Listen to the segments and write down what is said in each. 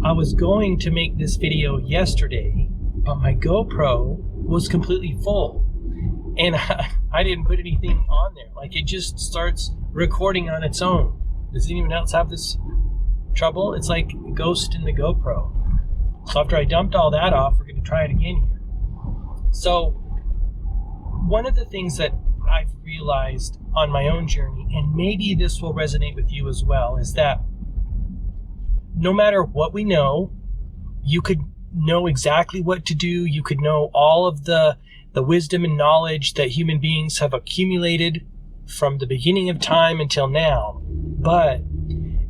I was going to make this video yesterday, but my GoPro was completely full. And I didn't put anything on there. Like, it just starts recording on its own. Does anyone else have this trouble? It's like a ghost in the GoPro. So after I dumped all that off, we're going to try it again here. So one of the things that I've realized on my own journey, and maybe this will resonate with you as well, is that no matter what we know, you could know exactly what to do. You could know all of the wisdom and knowledge that human beings have accumulated from the beginning of time until now. But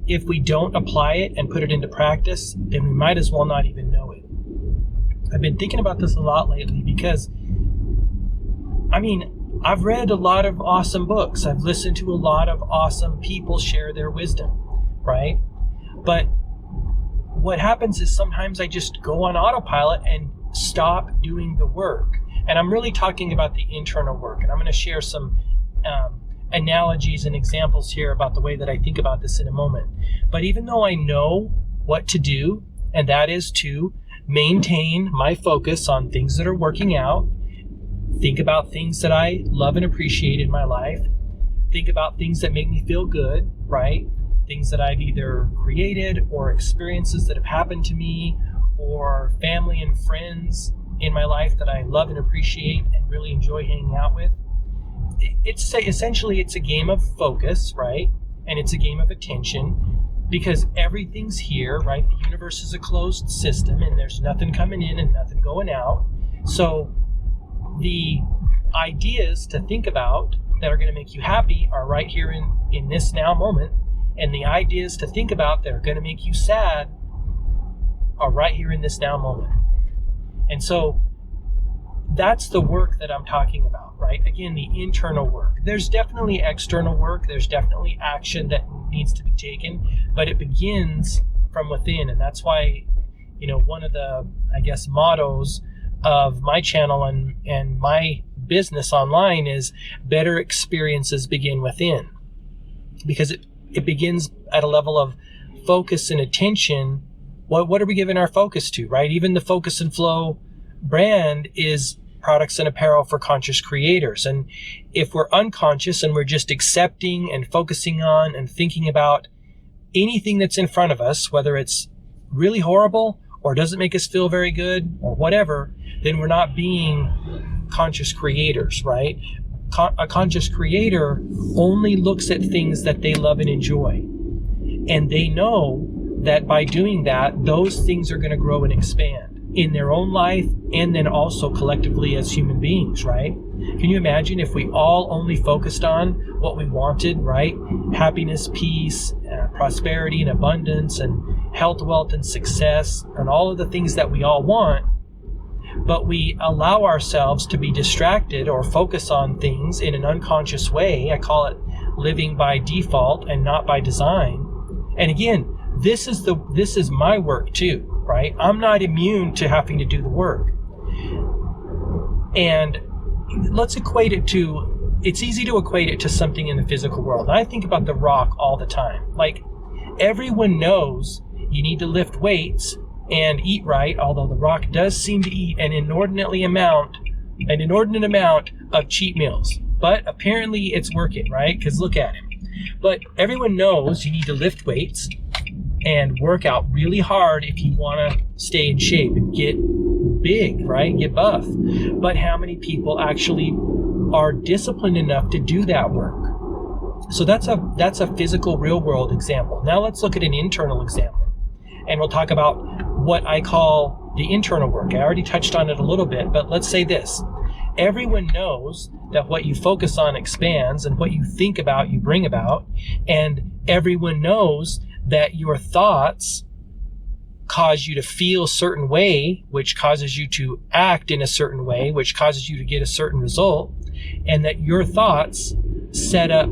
if we don't apply it and put it into practice, then we might as well not even know it. I've been thinking about this a lot lately because, I've read a lot of awesome books. I've listened to a lot of awesome people share their wisdom, right? But what happens is sometimes I just go on autopilot and stop doing the work. And I'm really talking about the internal work. And I'm going to share some analogies and examples here about the way that I think about this in a moment. But even though I know what to do, and that is to maintain my focus on things that are working out, think about things that I love and appreciate in my life, think about things that make me feel good, right? Things that I've either created or experiences that have happened to me or family and friends in my life that I love and appreciate and really enjoy hanging out with. It's essentially a game of focus, right? And it's a game of attention because everything's here, right? The universe is a closed system and there's nothing coming in and nothing going out. So the ideas to think about that are going to make you happy are right here in this now moment. And the ideas to think about that are going to make you sad are right here in this now moment. And so that's the work that I'm talking about, right? Again, the internal work. There's definitely external work. There's definitely action that needs to be taken, but it begins from within. And that's why, one of the, mottos of my channel and my business online is better experiences begin within, because it begins at a level of focus and attention. What are we giving our focus to, right? Even the Focus and Flow brand is products and apparel for conscious creators. And if we're unconscious and we're just accepting and focusing on and thinking about anything that's in front of us, whether it's really horrible or doesn't make us feel very good or whatever, then we're not being conscious creators, right? A conscious creator only looks at things that they love and enjoy. And they know that by doing that, those things are going to grow and expand in their own life and then also collectively as human beings, right? Can you imagine if we all only focused on what we wanted, right? Happiness, peace, prosperity and abundance and health, wealth and success and all of the things that we all want, but we allow ourselves to be distracted or focus on things in an unconscious way. I call it living by default and not by design. And again, this is my work too, right? I'm not immune to having to do the work. And let's equate it to, it's easy to equate it to something in the physical world. I think about The Rock all the time. Like, everyone knows you need to lift weights and eat right, although The Rock does seem to eat an inordinate amount of cheat meals. But apparently it's working, right? Because look at him. But everyone knows you need to lift weights and work out really hard if you want to stay in shape and get big, right? Get buff. But how many people actually are disciplined enough to do that work? So that's a physical, real world example. Now let's look at an internal example. And we'll talk about what I call the internal work. I already touched on it a little bit, but let's say this. Everyone knows that what you focus on expands and what you think about, you bring about. And everyone knows that your thoughts cause you to feel a certain way, which causes you to act in a certain way, which causes you to get a certain result. And that your thoughts set up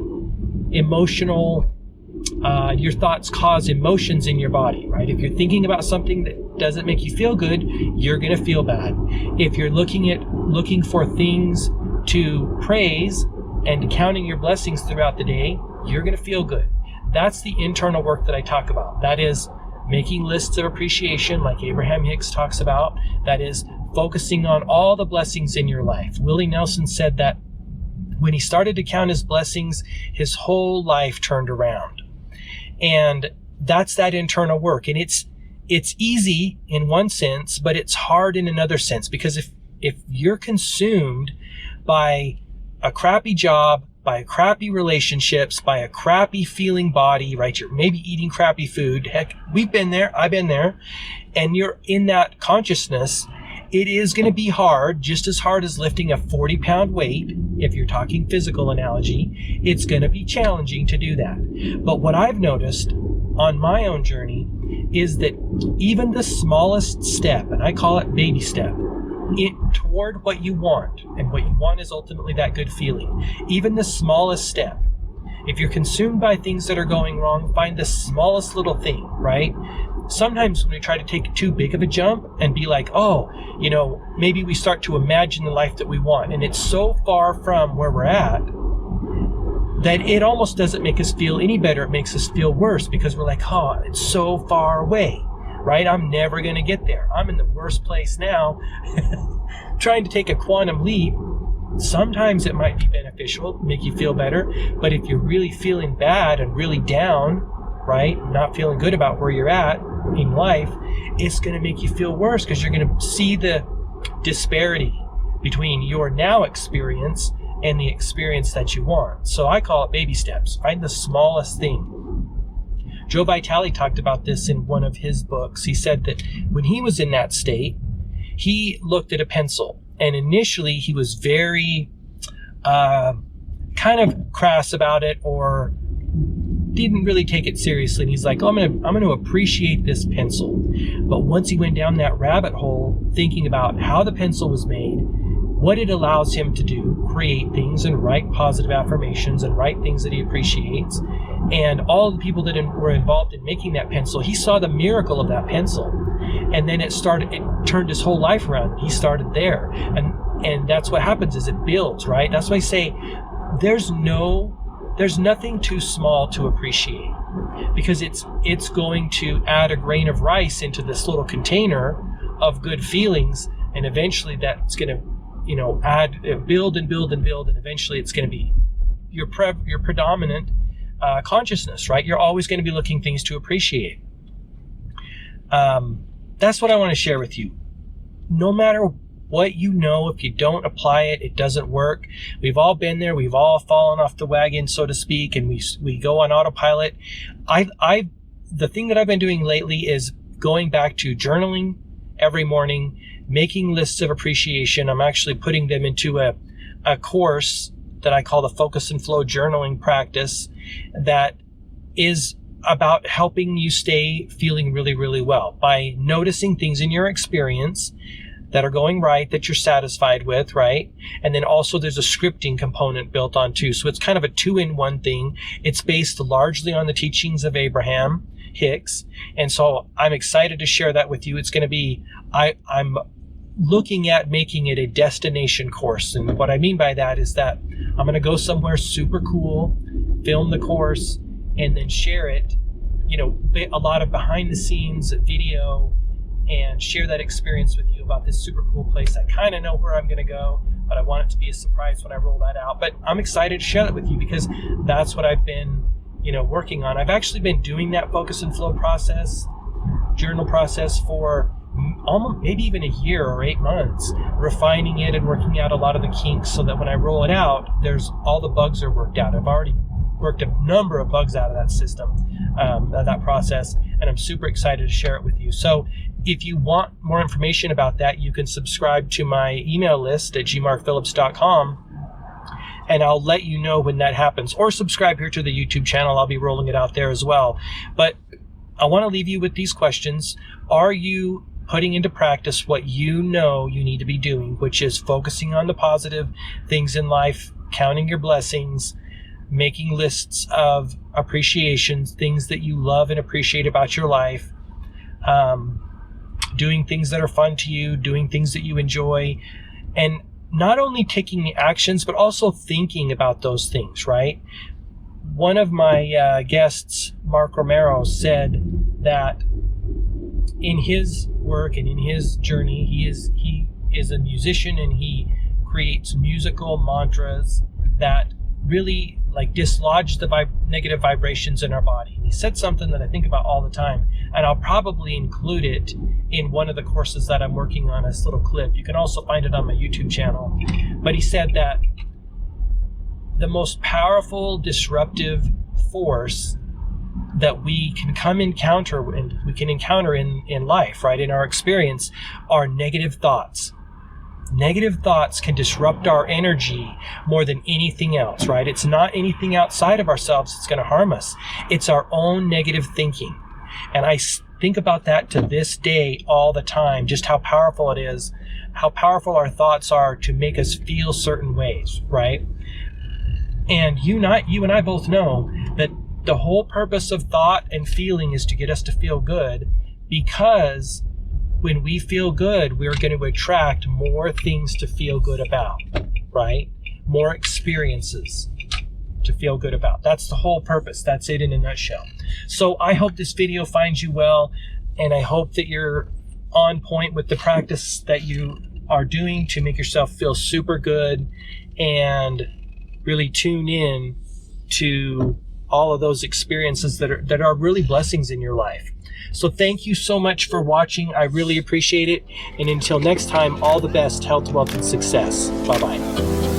your thoughts cause emotions in your body, right? If you're thinking about something that doesn't make you feel good, you're going to feel bad. If you're looking for things to praise and counting your blessings throughout the day, you're going to feel good. That's the internal work that I talk about. That is making lists of appreciation, like Abraham Hicks talks about. That is focusing on all the blessings in your life. Willie Nelson said that when he started to count his blessings, his whole life turned around. And that's that internal work. And it's easy in one sense, but it's hard in another sense, because if you're consumed by a crappy job, by crappy relationships, by a crappy feeling body, right? You're maybe eating crappy food. Heck, we've been there. I've been there. And you're in that consciousness. It is going to be hard, just as hard as lifting a 40-pound weight. If you're talking physical analogy, it's going to be challenging to do that. But what I've noticed on my own journey is that even the smallest step, and I call it baby step, toward what you want, and what you want is ultimately that good feeling. Even the smallest step. If you're consumed by things that are going wrong, find the smallest little thing, right? Sometimes when we try to take too big of a jump and be like, oh, maybe we start to imagine the life that we want, and it's so far from where we're at that it almost doesn't make us feel any better. It makes us feel worse, because we're like, oh, it's so far away, right? I'm never going to get there. I'm in the worst place now. Trying to take a quantum leap, sometimes it might be beneficial, make you feel better. But if you're really feeling bad and really down, right, not feeling good about where you're at in life, it's going to make you feel worse, because you're going to see the disparity between your now experience and the experience that you want. So I call it baby steps. Find the smallest thing. Joe Vitale talked about this in one of his books. He said that when he was in that state, he looked at a pencil, and initially he was very kind of crass about it, or didn't really take it seriously. And he's like, oh, I'm going to appreciate this pencil. But once he went down that rabbit hole, thinking about how the pencil was made, what it allows him to do, create things and write positive affirmations and write things that he appreciates, and all the people that were involved in making that pencil, he saw the miracle of that pencil. And then it turned his whole life around. He started there. And that's what happens, is it builds, right? That's why I say there's nothing too small to appreciate, because it's going to add a grain of rice into this little container of good feelings, and eventually that's going to build and build and build, and eventually it's going to be your predominant consciousness, right? You're always going to be looking things to appreciate. That's what I want to share with you. No matter what if you don't apply it, it doesn't work. We've all been there. We've all fallen off the wagon, so to speak, and we go on autopilot. The thing that I've been doing lately is going back to journaling every morning, making lists of appreciation. I'm actually putting them into a course that I call the Focus and Flow Journaling Practice, that is about helping you stay feeling really, really well by noticing things in your experience that are going right, that you're satisfied with, right? And then also there's a scripting component built on too. So it's kind of a 2-in-1 thing. It's based largely on the teachings of Abraham Hicks. And so I'm excited to share that with you. It's going to be, I'm looking at making it a destination course. And what I mean by that is that I'm going to go somewhere super cool, film the course, and then share it, a lot of behind the scenes video, and share that experience with you about this super cool place. I kind of know where I'm going to go, but I want it to be a surprise when I roll that out. But I'm excited to share that with you, because that's what I've been, working on. I've actually been doing that focus and flow process, journal process, for almost maybe even a year or 8 months, refining it and working out a lot of the kinks, so that when I roll it out, all the bugs are worked out. I've already worked a number of bugs out of that system, that process, and I'm super excited to share it with you. So if you want more information about that, you can subscribe to my email list at gmarkphillips.com, and I'll let you know when that happens. Or subscribe here to the YouTube channel. I'll be rolling it out there as well. But I want to leave you with these questions. Are you putting into practice what you know you need to be doing, which is focusing on the positive things in life, counting your blessings, making lists of appreciations, things that you love and appreciate about your life, doing things that are fun to you, doing things that you enjoy, and not only taking the actions, but also thinking about those things, right? one of my guests, Mark Romero, said that in his work and in his journey, he is a musician, and he creates musical mantras that really like dislodge the negative vibrations in our body. He said something that I think about all the time, and I'll probably include it in one of the courses that I'm working on, this little clip. You can also find it on my YouTube channel. But he said that the most powerful disruptive force that we can encounter in life, right, in our experience, are negative thoughts. Negative thoughts can disrupt our energy more than anything else, right? It's not anything outside of ourselves that's going to harm us. It's our own negative thinking. And I think about that to this day all the time, just how powerful it is, how powerful our thoughts are to make us feel certain ways, right? And you and I both know that the whole purpose of thought and feeling is to get us to feel good, because when we feel good, we're going to attract more things to feel good about, right? More experiences to feel good about. That's the whole purpose. That's it in a nutshell. So I hope this video finds you well, and I hope that you're on point with the practice that you are doing to make yourself feel super good and really tune in to all of those experiences that are really blessings in your life. So thank you so much for watching. I really appreciate it. And until next time, all the best, health, wealth, and success. Bye-bye.